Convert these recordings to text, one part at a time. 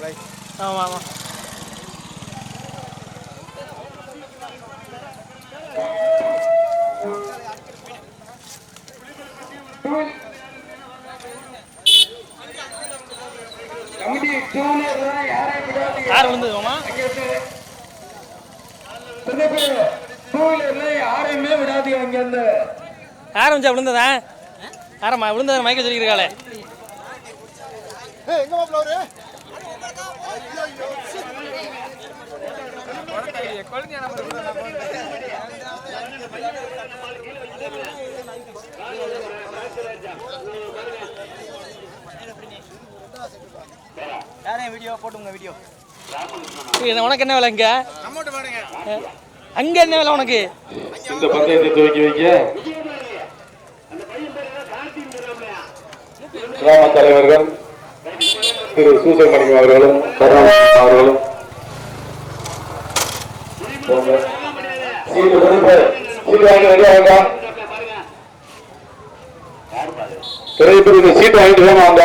ஆமாம் ஆமாம். யார் விழுந்ததுமா? யாரையுமே விடாதீங்க. அங்க இருந்து யாரும் வந்துச்சா விழுந்ததா? யாரம்மா விழுந்ததை மைக்க சொல்லியிருக்காளே. வீடியோ போட்டுங்க. வீடியோ உனக்கு என்ன வேலை? இங்க அங்க என்ன வேலை உனக்கு? இந்த பந்தயத்தை துவக்கி வைக்க கிராம தலைவர்கள் திரு சூசமணியம் அவர்களும் கருணாநிதி அவர்களும் சீட்டு வாங்கிட்டு வாங்க.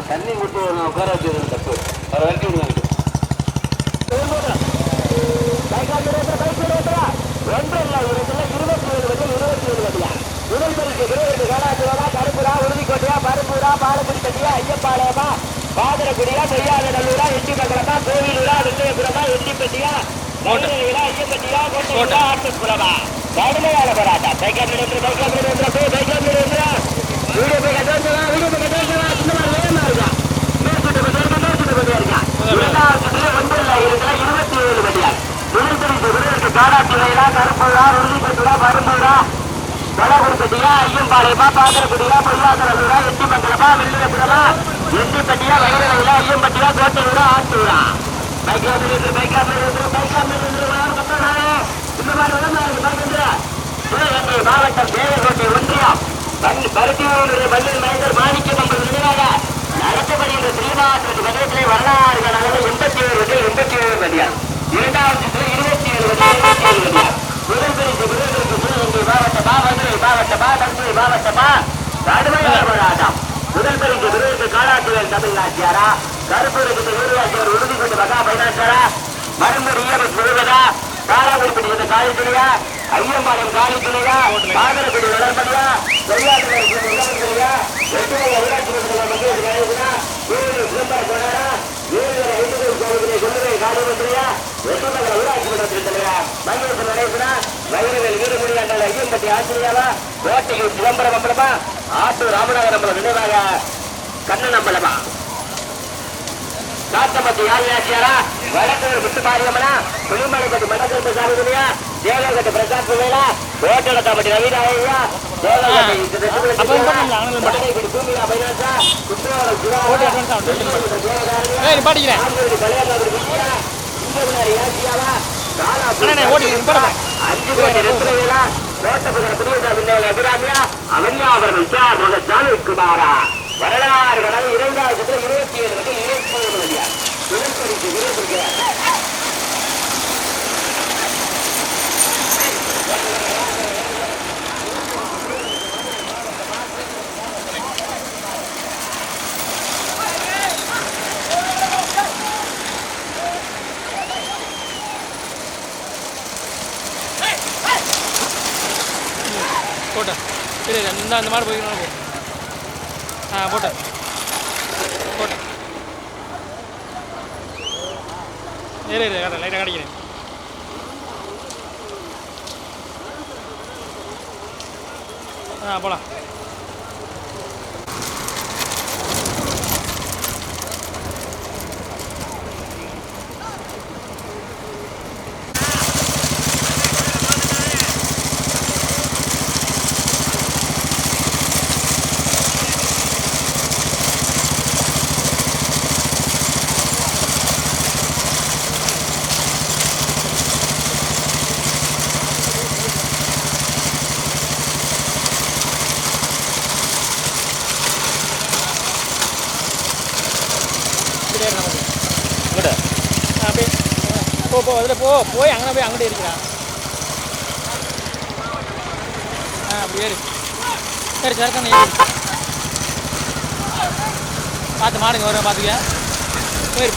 தண்ணி விட்டு உட்கார வச்சு தப்பு அவர் வரைக்கும் விடுவாங்க. ஐயப்பாளையமா, பாதரகுடியா, செய்யாத நல்லூரா, எட்டி மங்கலமா, கோவிலூரா, வெள்ளையபுரமா, எட்டிப்பட்டியா, ஐயப்பட்டியா, கோட்டையூரா, ஆட்டுப்புறமா, கடுமையான போராட்டம். ஐயம்பாளையமா, பாதரகுடியா, பொய்யாதரூரா, எட்டி மங்கலமா, வெள்ளையபுரமா, எட்டிப்பட்டியா, வயலூரா, ஐயம்பட்டியா, கோட்டையூரா, ஆட்டூரா. மாவட்டம் தேவகோட்டை ஒன்றியம் பருத்தியூர் பள்ளியில் மனிதர் மாணிக்கம் என்பது நினைவாக நடத்தப்படுகின்ற ஸ்ரீனிவாசன் வகையத்திலே வரலாறுகள் அளவு 87 வடியார், இரண்டாவது 27 வடியார், முதல் பரிசு விருதுக்கு சிவகங்கை மாவட்டமா, மதுரை மாவட்டமா, தஞ்சை மாவட்டமா, கடுமையான போராட்டம். முதல் பரிசு விருதுக்கு காலாட்டுவேல் தமிழ்நாட்டியாரா, கருப்பூருக்கு வீரராஜர் உறுதி கொண்டு மகா பைனாச்சாரா, மருந்தர் ஈரமஸ் முழுவதா, காலாங்குடிப்படி இந்த காலித்துறையா, ஐயம்பாளையம் காலித்துறையா, பாதரக்குடி வளர்மதியா, செய்யாதுறையா, எட்டுமலை ஊராட்சி மன்ற சிதம்பர கோடாரா, காலிமந்திரியா, எட்டுமலை ஊராட்சி மன்றத்தில் தலைவரா, மங்கேசன் நடேசனா, வயலுவேல் வீரமுடியாண்டல் ஐயம்பட்டி ஆசிரியாவா, கோட்டையூர் சிதம்பரம் அம்பலமா, ஆட்டூர் ராமநாதன் அம்பலம் நினைவாக கண்ணன் அம்பலமா, காத்தமத்தி யாழ்நாச்சியாரா, வடக்கூர் முத்துமாரியம்மனா, புலிமலைப்பட்டி மண்டகத்து சாமிதுலையா, தேவகட்டு பிரசாத் பிள்ளையா, கோட்டடத்தாப்பட்டி ரவீராயா, தேவகட்டி பூமியா பைனாசா, குற்றவாளர் குமாரா வரலாறு கடல் 2027 போட்ட இல்லை அந்த மாடு போய்க்கணும் போ. போட்ட போட்ட லைட்டாக கிடைக்கிறேன். போகலாம். போ அதில் போய் அங்கே போய் அங்கிட்டே இருக்கிறான். அப்படி ஏறு. சரி சரக்கான ஏறு. பார்த்து மாடுங்க வர பார்த்துக்க. போயிரு.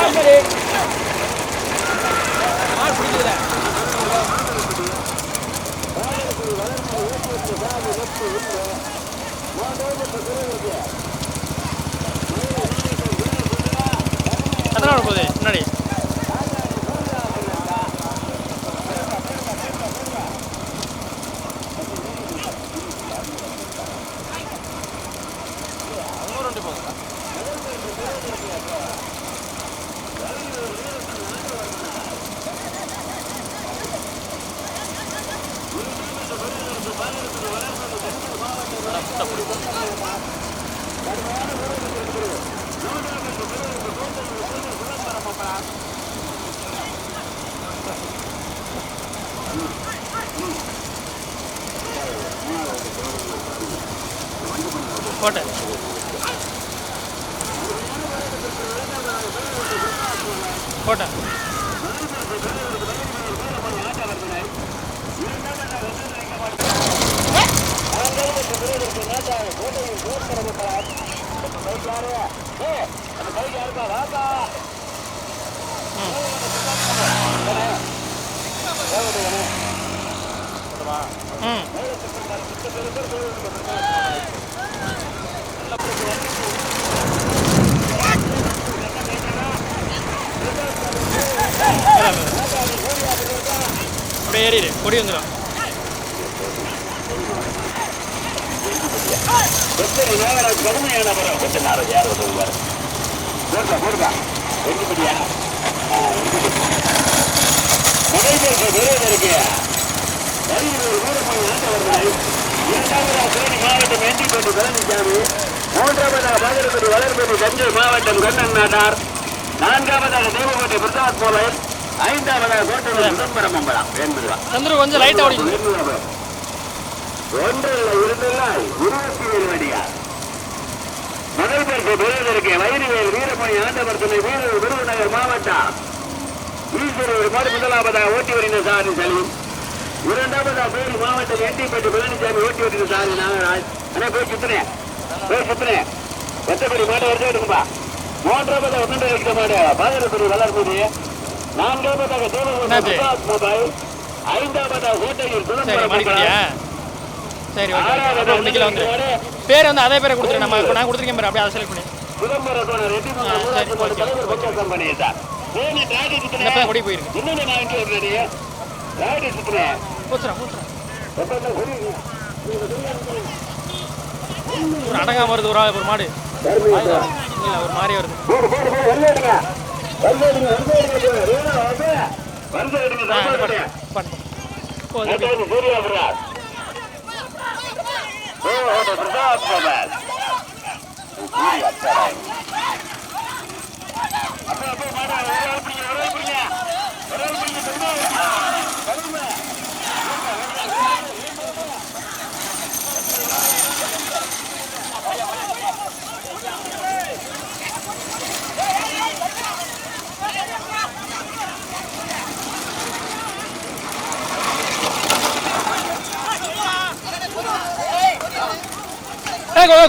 அங்கே மேலே பிடிக்குதுல எத்தனை போகுது முன்னாடி போட்டு போட்டேன். அப்படியே ஏறிடு கொடி வந்துடும். கடுமையான படம் கொஞ்சம் நேரம் யார் உதவுவார் போடுறா வெற்றிப்படியா இருக்கு மாவட்டம் எண்டிப்பட்டு பழனிசாமி, மூன்றாவதாக பாகரப்பட்டி வளர்பட்டி தஞ்சை மாவட்டம் கண்ணன் நாட்டார், நான்காவதாக தேவகோட்டை பிரசாத் போலர், ஐந்தாவதாக கோட்டை சிதம்பரம் அம்பலம். கொஞ்சம் லைட்டா ஓடிச்சு. ஒன்றில் இருந்தெல்லாம் 27 வடியார் முதல் பேருக்கு பெறுவதற்கு வைரவேல் வீரமணி ஆண்டவர்தனை விருதுநகர் மாவட்டம் ஈஸ்வரர் மாடு முதலாவதாக ஓட்டி வருகின்ற சாரி சலீம், இரண்டாவதாக வேலு மாவட்டம் எண்டிப்பட்டு பழனிசாமி ஓட்டி வருகின்ற சாரி நாகராஜ். அண்ணா போய் சுத்துனேன் வெத்தப்படி மாட்டை வரைக்கும் எடுக்கும்பா. மூன்றாவதாக ஒன்றரை லட்சம் மாடு பாகரப்படி வளர்ப்பது, நான்காவதாக தேவகோட்டை மொபைல், ஐந்தாவதாக கோட்டையில் சிதம்பரம். சரி பேர் வந்து அதே பேரை கொடுத்துரு. நம்ம இப்போ நான் கொடுத்துருக்கேன் பேர் அப்படியே அதை செலக்ட் பண்ணி கொடி போயிருக்கு. ஒரு அடங்காம வருது ஒரு மாடு இல்லை ஒரு மாதிரி வருது.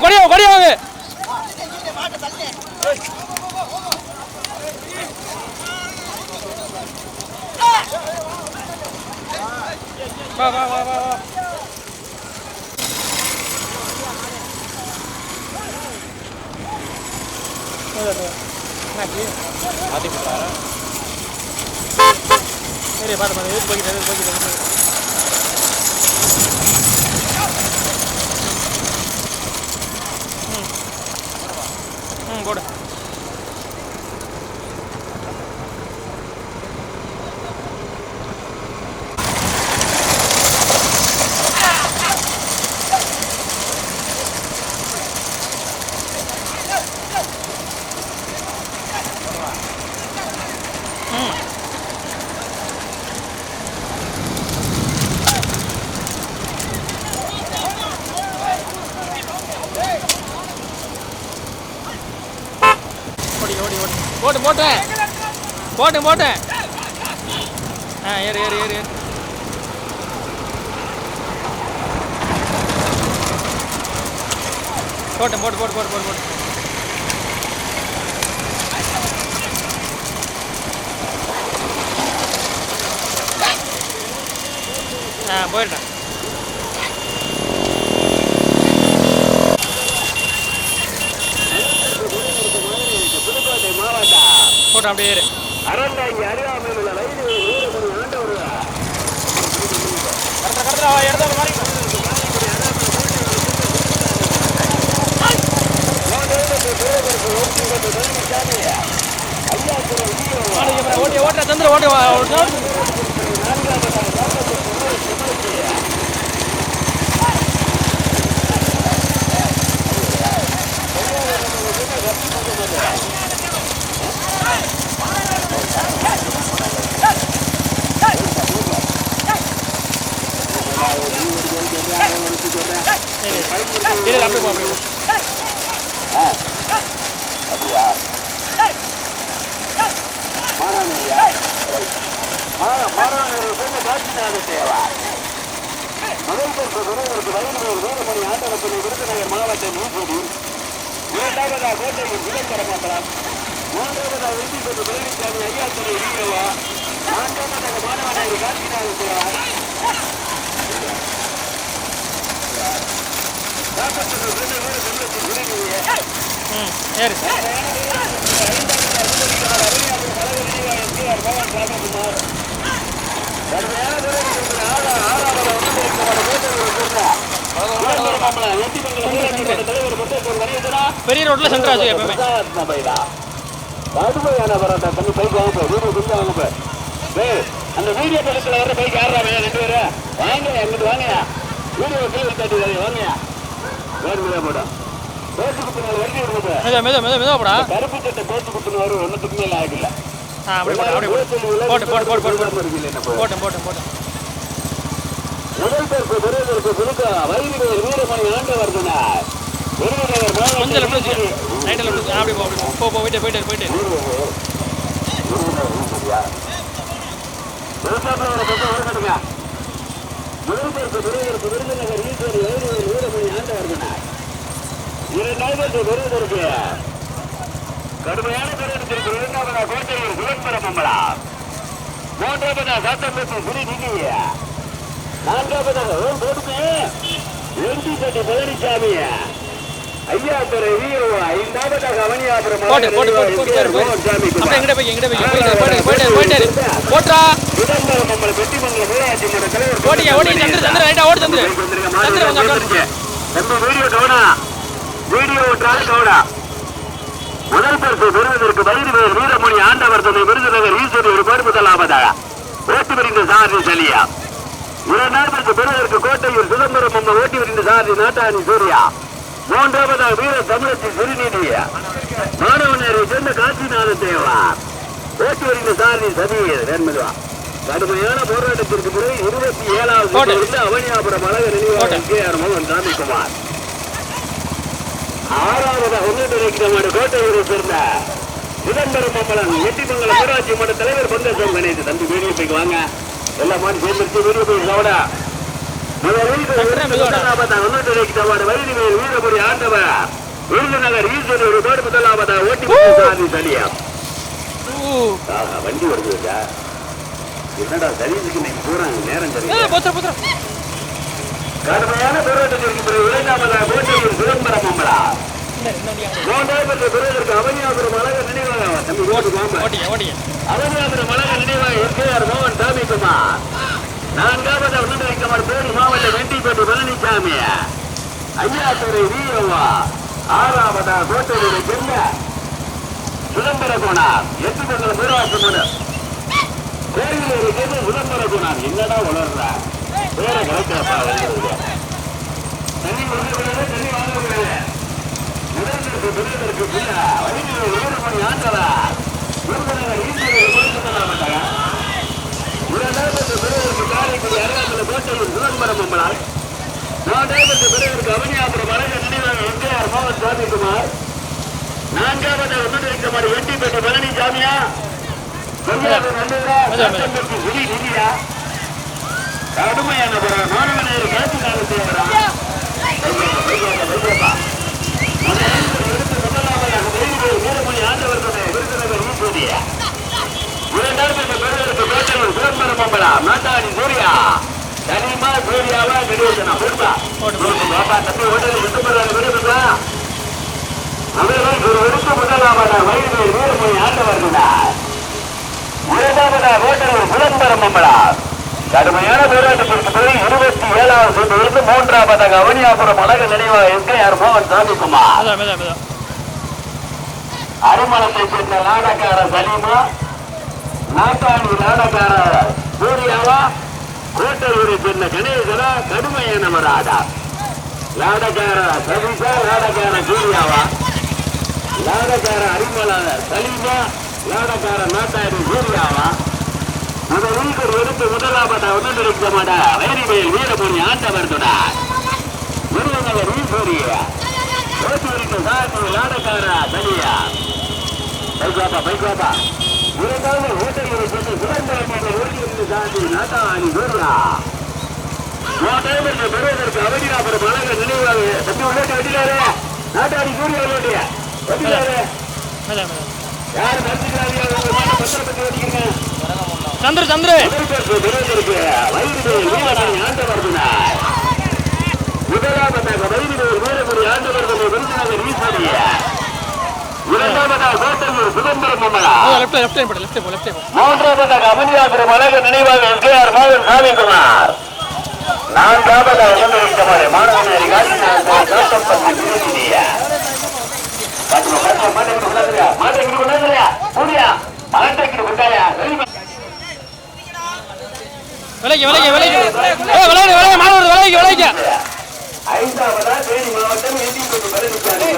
கொடியா வாங்க. வா மாற்றி கொடுத்தாரா சரி பார்த்து எது போய்கிட்டு போடு போட்டேன் ஏறு போட்டேன் போட்டு போயிட்டேன் போட்டு அப்படியே ஏறு அறந்தாங்கி அறியாமல் உள்ள வயது ஆண்டவர் எடுத்த மாதிரி ஓட்டுற தந்துரு ஓட்டு மாவட்டம் இரண்டாவதா கோட்டையில் விளைக்கரமாக்கலாம் மூன்றாவதா வெற்றி பெற்ற பழனிசாமி ஐயாத்துறை வீரவா நான்காவதாக மாணவனாய் காட்சிநாத தேவார் பெரிய ரோட்ல சென்டர் ஆச்சு எப்பவுமே கடுமையான போராட்டம் பண்ணி பைக் வாங்க வீடியோ கொஞ்சம் வாங்க அந்த வீடியோ படத்துல வர பைக் ஆடுறாங்க 2 பேரு வாங்க எங்கிட்டு வாங்க வீடியோ கீழே காட்டி வாங்க வேறு போடும் பேச்சு குத்துனால வண்டி இருக்குது மெதுவா கருப்பு சட்டை பேச்சு குத்துனவர் ஒன்றுத்துக்கு மேல ஆகல போட்டு முதல் பேருக்கு பெரியதற்கு புதுக்க வைதிகர் வீரமணி ஆண்டவர்தனார் கொஞ்சம் போயிட்டு முதல் பேருக்கு பெரியதற்கு விருதுநகர் ஈஸ்வரி வைதிகர் வீரமணி ஆண்டவர்தனார் இரண்டாவது பெரியதற்கு கடுமையான பெரியதற்கு இரண்டாவதா கோட்டையூர் சிவன்பரம் அம்பலா மூன்றாவதா சாத்தம்பட்டி புரி நீங்கிய நான்காவதாக வெண்டிப்பட்டி பழனிசாமி ஐயாத்துறை வீரவா ஐந்தாவதாக அவனியாபுரம் சிதம்பரம் நம்மளை வெட்டிமங்கலம் ஊராட்சி மன்ற தலைவர் வீடியோ கவுனா வீடியோ டிரால் கவுனா முதல் பரிசு பெறுவதற்கு வைதிவேல் வீரமணி ஆண்டவர்தனை விருதுநகர் ஈஸ்வரி ஒரு பேர் முதலாவதாக ஓட்டு பிரிந்த சாரதி சலியா இரண்டாவது பெறுவதற்கு கோட்டையூர் சிதம்பரம் அம்மா ஓட்டி வருகின்ற சாரதி நாட்டாணி சூர்யா மூன்றாவதாக வீர தமிழச்சி சிறுநீதியா மாணவனரை சேர்ந்த காட்சிநாத தேவா ஓட்டி வருகின்ற சாரதி சதீர் வேண்மதுவா கடுமையான போராட்டத்திற்கு பிறகு 27வது அவனியாபுரம் அழகு நினைவாளர் KR மோகன் சாமிக்குமார் ஆறாவதாக ஒன்றிணைக்கிற கோட்டையூரை சேர்ந்த சிதம்பரம் அம்மலன் வெட்டிமங்கலம் ஊராட்சி மன்ற தலைவர் பங்கசம் கணேசு தம்பி வீடியோ போய்க்கு வாங்க எல்லாம் மாதிரி சேர்ந்து வீடியோ போய் சவடா வைதிவேல் வீரபுரி ஆண்டவர் விருதுநகர் ஈஸ்வரி ஒரு பேர் முதலாவதா ஓட்டி சாதி தனியா வண்டி வருது என்னடா சரீசுக்கு நீங்க போறாங்க நேரம் சரி கடுமையான போராட்டத்திற்கு பிறகு இரண்டாவதாக கோட்டையூர் சிதம்பரம் அம்மலா மூன்றாவது பெறுவதற்கு அவனியாபுரம் அழக நினைவாக தம்பி ஓட்டிங்க அவனியாபுரம் அழக நினைவாக எஸ்கேஆர் மோகன் சாமிக்குமார். நான்காவது உடனடிக்கமார் பேரு மாவட்ட வெண்டிப்பட்டி பழனிசாமி ஐயாத்துறை வீரவா. ஆறாவதா கோட்டையுடைய செல்ல சுதந்திர கோணார் 8 பக்கம் பேராட்சி மன்னர் கோயிலூர் செல்ல சுதந்திர கோணார். என்னடா வளர்ற பேரை கிடைக்கிறப்பா தண்ணி கொடுக்கக்கூடாது, தண்ணி வாங்கக்கூடாது. முதல்வருக்கு பெறுவதற்கு பின்ன வழியில் 7 மணி ஆண்டவா விருந்தினர் ஈஸ்வரர் கொடுத்துக்கலாம் மாட்டாங்க. இரண்டாவது பெறுவதற்கு காரைக்குடி அருகாமல் கோட்டையில் சுதந்திரம் அம்பலால். மூன்றாவது பெறுவதற்கு அவனியாபுரம் அழக நினைவாக எஸ்கேஆர் மோகன் சாமிக்குமார். நான்காவது உடனடிக்கமார் வெண்டிப்பட்டி பழனிசாமியா கடுமையான மாணவனையர் காட்சி காலத்தில் வீரமணி ஆண்டவர்களுடைய விருதுநகர் ஈஸ்வரியா. இரண்டாவது பெறுவதற்கு பேட்டலூர் சிதம்பரம் அம்பலம் நாட்டாணி சூர்யா தனிமா சூர்யாவா கணேசனா போடுவா பாப்பா தம்பி ஹோட்டல் விட்டு போறாங்க விருதுங்களா அவர்கள் ஒரு வருஷம் முதலாவதா வயது வீரமணி ஆண்டவர்களார். இரண்டாவதா ஹோட்டலூர் சிதம்பரம் அம்பலம் கடுமையான போராட்டத்திற்கு பிறகு 27வது சுற்றிலிருந்து மூன்றாவதாக அவனியாபுரம் அழக நினைவாக எஸ்கேஆர் மோகன் சாமிக்குமார். அருமணத்தை சேர்ந்த நாடகார சலீமா நாட்டாணி நாடகார சூர்யாவா கோட்டையூரை சேர்ந்த கணேசனா கடுமையானவராடா நாடகார சதீஷா நாடகார சூர்யாவா நாடகார அரிமளான சலீமா நாடகார நாட்டாணி சூர்யாவா. முதலீடு எடுத்து முதலாவதா உடனடிக்கமாட வைரிவேல் வீரமணி ஆண்டவர் துடார் விருதுநகர் ஈஸ்வரியா கோட்டூரிக்கு சார்பு நாடகார தனியா பைக்காப்பா இரண்டாவது ஹோட்டலில் சென்று சுதந்திரமாக ஒருங்கிருந்து சார்பு நாட்டாணி சூர்யா. மூன்றாவது பெறுவதற்கு அவனியாபுரம் அழக நினைவாக தம்பி உள்ளே வெட்டினாரு நாட்டாணி சூர்யா உள்ளே வெட்டினாரு. யாரு நடத்துகிறாங்க பத்திரப்பட்டு வெட்டிக்கிறீங்க சந்திர முதலாவதாக வைரிவேல் வீரமணி ஆண்டவர்களுடைய விருதுநகர் ஈஸ்வரியா. இரண்டாவதாக கோட்டையூர் சிதம்பரம் அம்பலம். மூன்றாவதாக அவனியாபுரம் அழக நினைவாக எஸ்கேஆர் மோகன் சாமிக்குமார். நான்காவதாக உடனடிக்கமாறு மாணவனேரி ஐந்தாவதா தேனி மாவட்டம் எண்ணிப்பட்டி பழனிசாமி